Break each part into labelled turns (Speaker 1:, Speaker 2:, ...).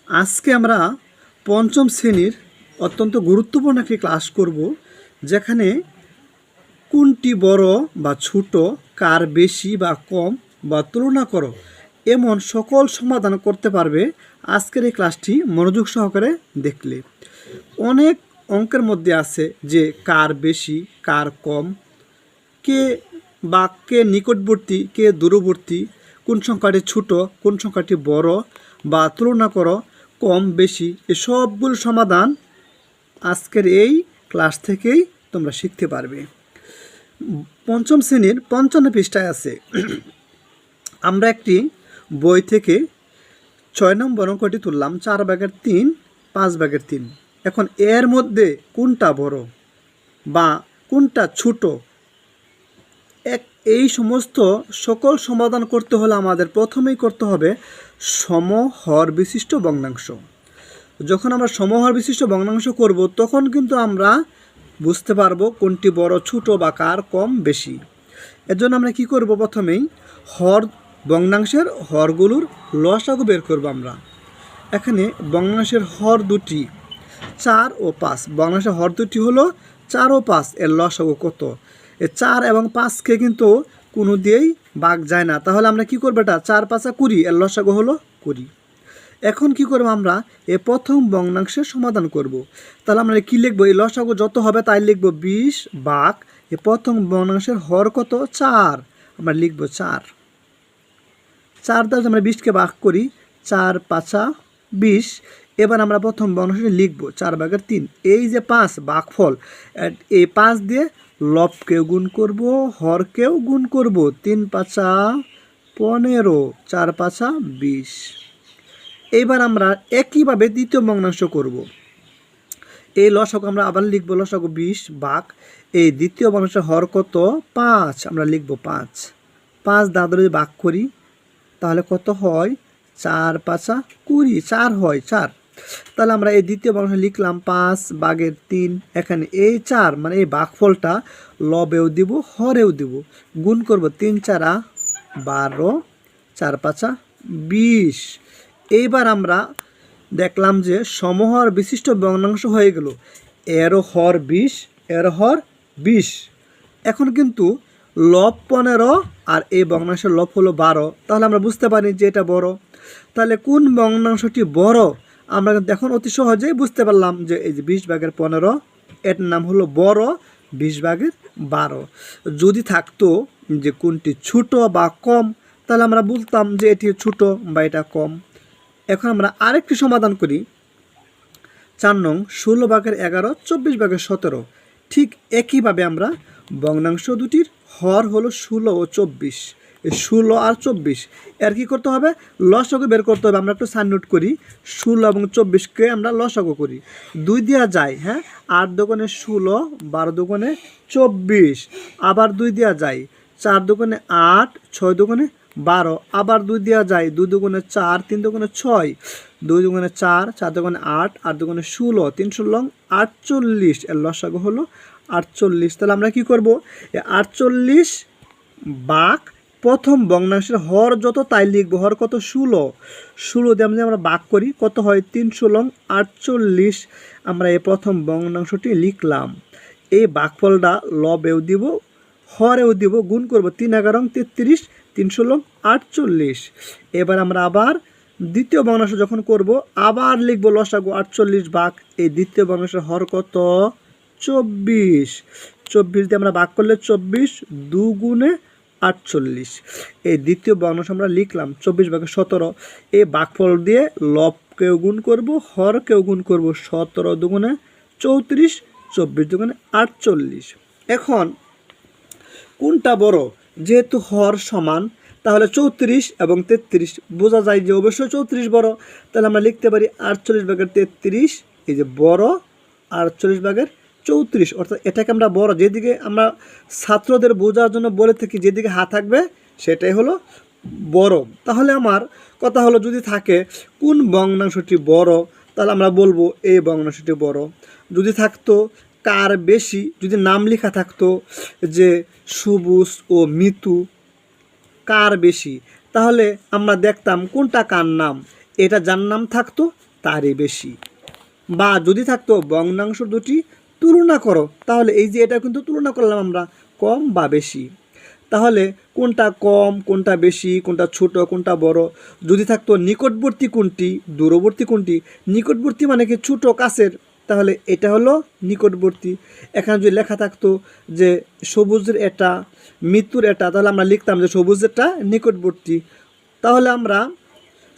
Speaker 1: আজকে আমরা পঞ্চম শ্রেণীর অত্যন্ত গুরুত্বপূর্ণ একটি ক্লাস করব, যেখানে কোনটি বড় বা ছোট, কার বেশি বা কম বা তুলনা করো, এমন সকল সমাধান করতে পারবে আজকের এই ক্লাসটি মনোযোগ সহকারে দেখলে। অনেক অঙ্কের মধ্যে আছে যে কার বেশি, কার কম, কে বা কে নিকটবর্তী, কে দূরবর্তী, কোন সংখ্যাটি ছোট, কোন সংখ্যাটি বড়, বা তুলনা করো কম বেশি, এই সবগুলো সমাধান আজকের এই ক্লাস থেকেই তোমরা শিখতে পারবে। পঞ্চম শ্রেণীর 55 পৃষ্ঠায় আছে। আমরা একটি বই থেকে 6 নম্বর অঙ্কটি তুললাম, 4/3, 5/3। এখন এর মধ্যে কোনটা বড় বা কোনটা ছোট, এই সমস্ত সকল সমাধান করতে হলে আমাদের প্রথমেই করতে হবে সমহর বিশিষ্ট ভগ্নাংশ। যখন আমরা সমহর বিশিষ্ট ভগ্নাংশ করব, তখন কিন্তু আমরা বুঝতে পারবো কোনটি বড় ছোট বা কার কম বেশি। এর জন্য আমরা কি করব, প্রথমেই হর ভগ্নাংশের হরগুলোর লসাগু বের করব আমরা। এখানে ভগ্নাংশের হর দুটি 4 ও 5। ভগ্নাংশের হর দুটি হলো 4 ও 5, এর লসাগু কত? এই 4 এবং 5কে কিন্তু কোনো দিয়েই ভাগ যায় না, তাহলে আমরা কি করবো, এটা 4 5 20, এর লসাগু হলো 20। এখন কি করব, আমরা এই প্রথম ভগ্নাংশের সমাধান করব। তাহলে আমরা কি লিখবো, এই লসাগু যত হবে তাই লিখবো 20 ভাগ এই প্রথম ভগ্নাংশের হর কত, 4, আমরা লিখবো 4। 4 দ্বারা আমরা 20কে ভাগ করি, 4 5 20। এবার আমরা প্রথম ভগ্নাংশটি লিখব 4/3। এই যে 5 ভাগফল, এই 5 দিয়ে লবকেও গুণ করব, হরকেও গুণ করব। 3 5 15, 4 5 20। এইবার আমরা একইভাবে দ্বিতীয় ভগ্নাংশ করব। এই লসাগু আমরা আবার লিখব লসাগু 20 ভাগ এই দ্বিতীয় ভগ্নাংশের হর কত, 5, আমরা লিখব 5। 5 দ্বারা যদি ভাগ করি তাহলে কত হয়, 4 5 20, 4 হয় 4। তাহলে আমরা এই দ্বিতীয় ভগ্নাংশ লিখলাম 5/3। এখানে এই 4 মানে এই ভাগফলটা লবেও দিব, হরেও দিব, গুণ করব। 3 4 12, 4 5 20। এইবার আমরা দেখলাম যে সমহর বিশিষ্ট ভগ্নাংশ হয়ে গেল। এরও হর 20, এর হর 20। এখন কিন্তু লব 15 আর এই ভগ্নাংশের লব হলো 12, তাহলে আমরা বুঝতে পারি যে এটা বড়। তাহলে কোন ভগ্নাংশটি বড়, আমরা কিন্তু এখন অতি সহজেই বুঝতে পারলাম যে এই যে 20/15, এর নাম হলো বড় 20/12। যদি থাকতো যে কোনটি ছোট বা কম, তাহলে আমরা বলতাম যে এটি ছোট বা এটা কম। এখন আমরা আরেকটি সমাধান করি। 4 নং 16/11, 24/17। ঠিক একইভাবে আমরা ভগ্নাংশ দুটির হর হলো 16 ও 24, এই 16 আর 24 এর কী করতে হবে, লসাগু বের করতে হবে। আমরা একটু সাইন নোট করি, 16 এবং 24কে আমরা লসাগু করি, 2 দেওয়া যায়। হ্যাঁ, 8 দুগুণে 16, 12 দুগুণে 24, আবার 2 দেওয়া যায়, 4 দুগুণে 8, 6 দুগুণে 12, আবার 2 দেওয়া যায়, 2 দুগুণে 4, 3 দুগুণে 6, 2 দুগুণে 4, 4 দুগুণে 8, 8 দুগুণে 16, 3 16 48, এর লসাগু হলো 48। তাহলে আমরা কি করব, এই 48 ভাগ প্রথম ভগ্নাংশের হর যত তাই লিখব। হর কত, 16। 16 দিয়ে আমরা ভাগ করি, কত হয়, 3 16 48। আমরা এই প্রথম ভগ্নাংশটি লিখলাম। এই ভাগফলটা লবেও দিব, হরেও দিব, গুণ করব। 3 11 33, 3 16 48। এবার আমরা আবার দ্বিতীয় ভগ্নাংশ যখন করব, আবার লিখব লসাগু 48 ভাগ এই দ্বিতীয় ভগ্নাংশের হর কত, 24। 24 দিয়ে আমরা ভাগ করলে 24 2 গুণে 48। এই দ্বিতীয় ভগ্নাংশ আমরা লিখলাম 24/17। এই ভাগফল দিয়ে লবকেও গুণ করব, হরকেও গুণ করব। 17 দুগুণে 34, 24 দুগুণে 48। এখন কোনটা বড়, যেহেতু হর সমান, তাহলে 34 এবং 33 বোঝা যায় যে অবশ্যই 34 বড়। তাহলে আমরা লিখতে পারি 48/33, এই যে বড় 48/34, অর্থাৎ এটাকে আমরা বড়, যেদিকে আমরা ছাত্রদের বোঝার জন্য বলে থাকি যেদিকে হাত থাকবে সেটাই হলো বড়। তাহলে আমার কথা হলো, যদি থাকে কোন ভগ্নাংশটি বড়, তাহলে আমরা বলবো এই ভগ্নাংশটি বড়। যদি থাকতো কার বেশি, যদি নাম লেখা থাকতো যে সবুজ ও মিতু, কার বেশি, তাহলে আমরা দেখতাম কোনটা কার নাম, এটা যার নাম থাকতো তারই বেশি। বা যদি থাকতো ভগ্নাংশ দুটি তুলনা করো, তাহলে এই যে এটা কিন্তু তুলনা করলাম আমরা, কম বা বেশি। তাহলে কোনটা কম, কোনটা বেশি, কোনটা ছোট, কোনটা বড়। যদি থাকতো নিকটবর্তী কোনটি, দূরবর্তী কোনটি। নিকটবর্তী মানে কি ছোট কাছের, তাহলে এটা হলো নিকটবর্তী। এখানে যদি লেখা থাকতো যে সবুজের এটা, মৃত্যুর এটা, তাহলে আমরা লিখতাম যে সবুজেরটা নিকটবর্তী। তাহলে আমরা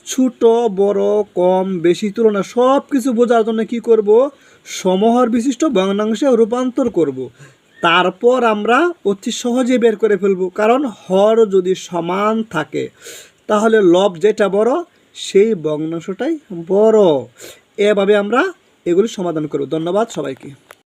Speaker 1: ছোট বড় কম বেশি তুলনা সব কিছু বোঝার জন্য কী করব, সমহর বিশিষ্ট ভগ্নাংশে রূপান্তর করব। তারপর আমরা অতি সহজে বের করে ফেলব, কারণ হর যদি সমান থাকে তাহলে লব যেটা বড় সেই ভগ্নাংশটাই বড়। এভাবে আমরা এগুলি সমাধান করব। ধন্যবাদ সবাইকে।